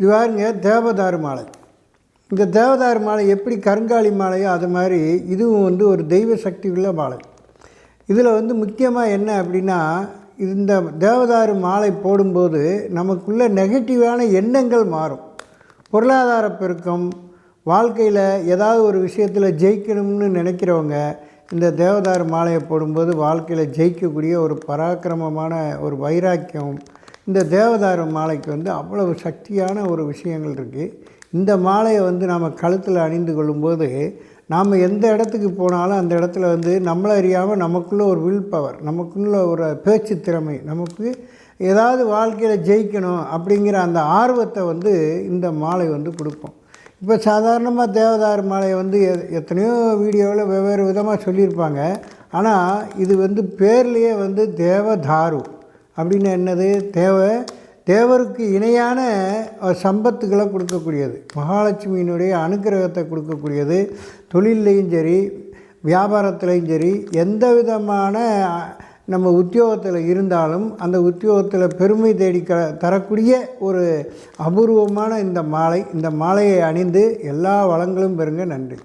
இது பாருங்க தேவதாரு மாலை. இந்த தேவதாரு மாலை எப்படி கருங்காலி மாலையோ அது மாதிரி இதுவும் வந்து ஒரு தெய்வ சக்தி உள்ள மாலை. இதில் வந்து முக்கியமாக என்ன அப்படின்னா, இந்த தேவதாரு மாலை போடும்போது நமக்குள்ள நெகட்டிவான எண்ணங்கள் மாறும். பொருளாதார பெருக்கம், வாழ்க்கையில் ஏதாவது ஒரு விஷயத்தில் ஜெயிக்கணும்னு நினைக்கிறவங்க இந்த தேவதாரு மாலையை போடும்போது வாழ்க்கையில் ஜெயிக்கக்கூடிய ஒரு பராக்கிரமமான ஒரு வைராக்கியம் இந்த தேவதாரு மாலைக்கு வந்து அவ்வளவு சக்தியான ஒரு விஷயங்கள் இருக்குது. இந்த மாலையை வந்து நாம் கழுத்தில் அணிந்து கொள்ளும்போது நாம் எந்த இடத்துக்கு போனாலும் அந்த இடத்துல வந்து நம்மளை அறியாமல் நமக்குள்ளே ஒரு வில் பவர், நமக்குள்ள ஒரு பேச்சு திறமை, நமக்கு ஏதாவது வாழ்க்கையில் ஜெயிக்கணும் அப்படிங்கிற அந்த ஆர்வத்தை வந்து இந்த மாலை வந்து கொடுக்கும். இப்போ சாதாரணமாக தேவதாரு மாலையை வந்து எத்தனையோ வீடியோவில் வெவ்வேறு விதமாக சொல்லியிருப்பாங்க. ஆனால் இது வந்து பேர்லேயே வந்து தேவதாரு அப்படின்னு என்னது, தேவருக்கு இணையான சம்பத்துக்களை கொடுக்கக்கூடியது, மகாலட்சுமியினுடைய அனுக்கிரகத்தை கொடுக்கக்கூடியது. தொழில்லையும் சரி, வியாபாரத்துலேயும் சரி, எந்த விதமான நம்ம உத்தியோகத்தில் இருந்தாலும் அந்த உத்தியோகத்தில் பெருமை தேடி தரக்கூடிய ஒரு அபூர்வமான இந்த மாலை. இந்த மாலையை அணிந்து எல்லா வளங்களும் பெறுங்க. நன்றி.